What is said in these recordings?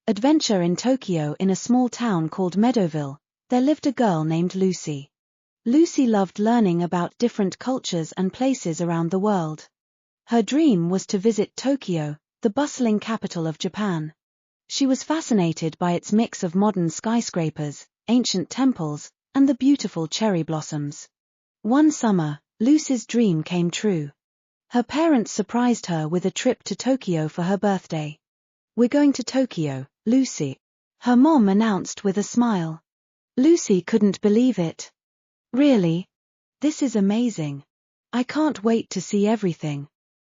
Adventure in Tokyo. In a small town called Meadowville, there lived a girl named Lucy. Lucy loved learning about different cultures and places around the world. Her dream was to visit Tokyo, the bustling capital of Japan. She was fascinated by its mix of modern skyscrapers, ancient temples, and the beautiful cherry blossoms. One summer, Lucy's dream came true. Her parents surprised her with a trip to Tokyo for her birthday. "We're going to Tokyo, Lucy," her mom announced with a smile. Lucy couldn't believe it. "Really? This is amazing. I can't wait to see everything."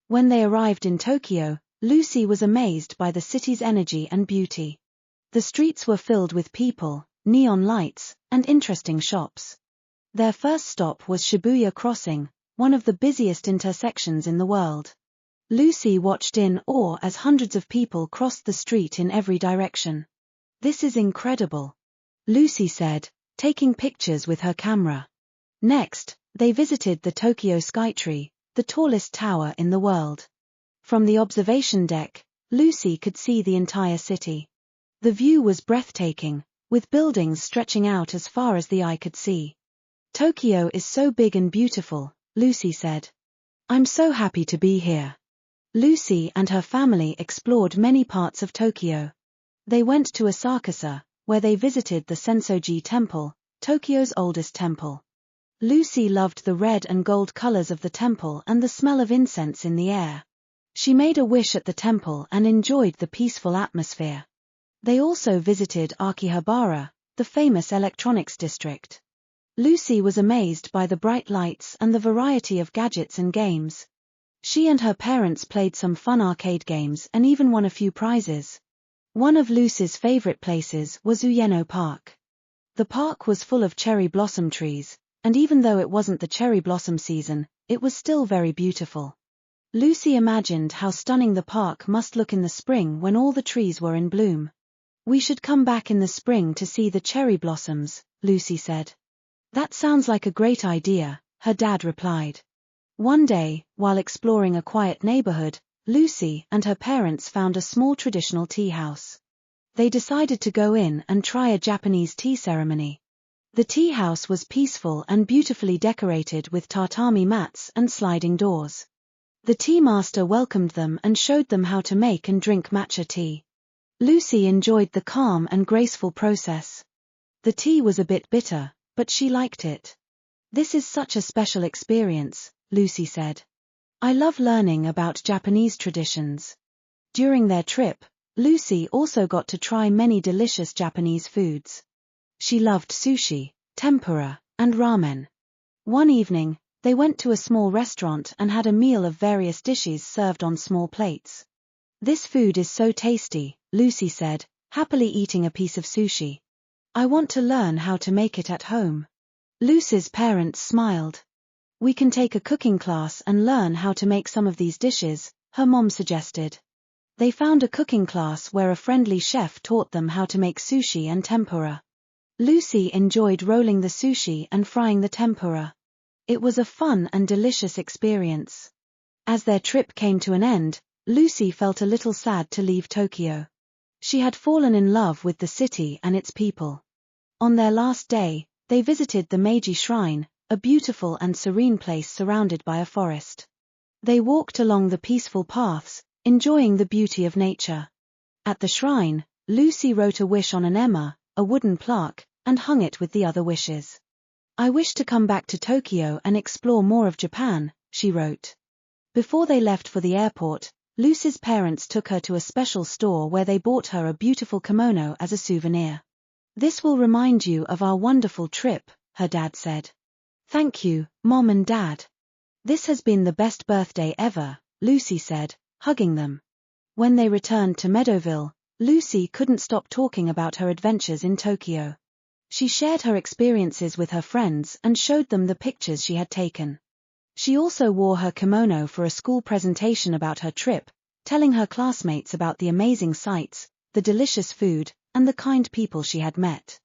When they arrived in Tokyo, Lucy was amazed by the city's energy and beauty. The streets were filled with people, neon lights, and interesting shops. Their first stop was Shibuya Crossing, one of the busiest intersections in the world. Lucy watched in awe as hundreds of people crossed the street in every direction. "This is incredible," Lucy said, taking pictures with her camera. Next, they visited the Tokyo Skytree, the tallest tower in the world. From the observation deck, Lucy could see the entire city. The view was breathtaking, with buildings stretching out as far as the eye could see. "Tokyo is so big and beautiful," Lucy said. "I'm so happy to be here." Lucy and her family explored many parts of Tokyo. They went to Asakusa, where they visited the Sensoji Temple, Tokyo's oldest temple. Lucy loved the red and gold colors of the temple and the smell of incense in the air. She made a wish at the temple and enjoyed the peaceful atmosphere. They also visited Akihabara, the famous electronics district. Lucy was amazed by the bright lights and the variety of gadgets and games. She and her parents played some fun arcade games and even won a few prizes. One of Lucy's favorite places was Ueno Park. The park was full of cherry blossom trees, and even though it wasn't the cherry blossom season, it was still very beautiful. Lucy imagined how stunning the park must look in the spring when all the trees were in bloom. "We should come back in the spring to see the cherry blossoms," Lucy said. "That sounds like a great idea," her dad replied. One day, while exploring a quiet neighborhood, Lucy and her parents found a small traditional tea house. They decided to go in and try a Japanese tea ceremony. The tea house was peaceful and beautifully decorated with tatami mats and sliding doors. The tea master welcomed them and showed them how to make and drink matcha tea. Lucy enjoyed the calm and graceful process. The tea was a bit bitter, but she liked it. "This is such a special experience," Lucy said. "I love learning about Japanese traditions." During their trip, Lucy also got to try many delicious Japanese foods. She loved sushi, tempura, and ramen. One evening, they went to a small restaurant and had a meal of various dishes served on small plates. "This food is so tasty," Lucy said, happily eating a piece of sushi. "I want to learn how to make it at home." Lucy's parents smiled. "We can take a cooking class and learn how to make some of these dishes," her mom suggested. They found a cooking class where a friendly chef taught them how to make sushi and tempura. Lucy enjoyed rolling the sushi and frying the tempura. It was a fun and delicious experience. As their trip came to an end, Lucy felt a little sad to leave Tokyo. She had fallen in love with the city and its people. On their last day, they visited the Meiji Shrine, a beautiful and serene place surrounded by a forest. They walked along the peaceful paths, enjoying the beauty of nature. At the shrine, Lucy wrote a wish on an ema, a wooden plaque, and hung it with the other wishes. "I wish to come back to Tokyo and explore more of Japan," she wrote. Before they left for the airport, Lucy's parents took her to a special store where they bought her a beautiful kimono as a souvenir. "This will remind you of our wonderful trip," her dad said. "Thank you, Mom and Dad. This has been the best birthday ever," Lucy said, hugging them. When they returned to Meadowville, Lucy couldn't stop talking about her adventures in Tokyo. She shared her experiences with her friends and showed them the pictures she had taken. She also wore her kimono for a school presentation about her trip, telling her classmates about the amazing sights, the delicious food, and the kind people she had met.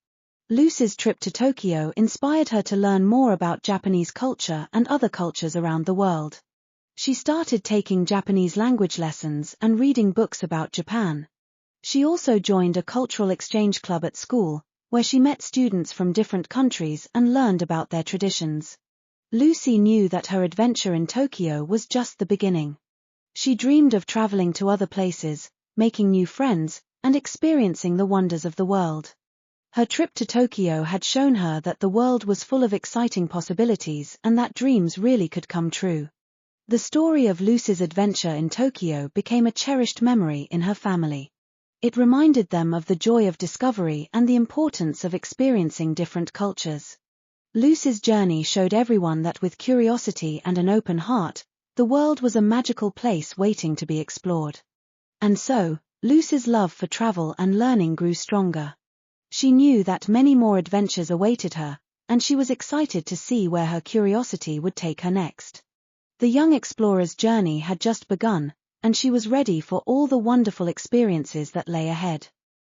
Lucy's trip to Tokyo inspired her to learn more about Japanese culture and other cultures around the world. She started taking Japanese language lessons and reading books about Japan. She also joined a cultural exchange club at school, where she met students from different countries and learned about their traditions. Lucy knew that her adventure in Tokyo was just the beginning. She dreamed of traveling to other places, making new friends, and experiencing the wonders of the world. Her trip to Tokyo had shown her that the world was full of exciting possibilities and that dreams really could come true. The story of Lucy's adventure in Tokyo became a cherished memory in her family. It reminded them of the joy of discovery and the importance of experiencing different cultures. Lucy's journey showed everyone that with curiosity and an open heart, the world was a magical place waiting to be explored. And so, Lucy's love for travel and learning grew stronger. She knew that many more adventures awaited her, and she was excited to see where her curiosity would take her next. The young explorer's journey had just begun, and she was ready for all the wonderful experiences that lay ahead.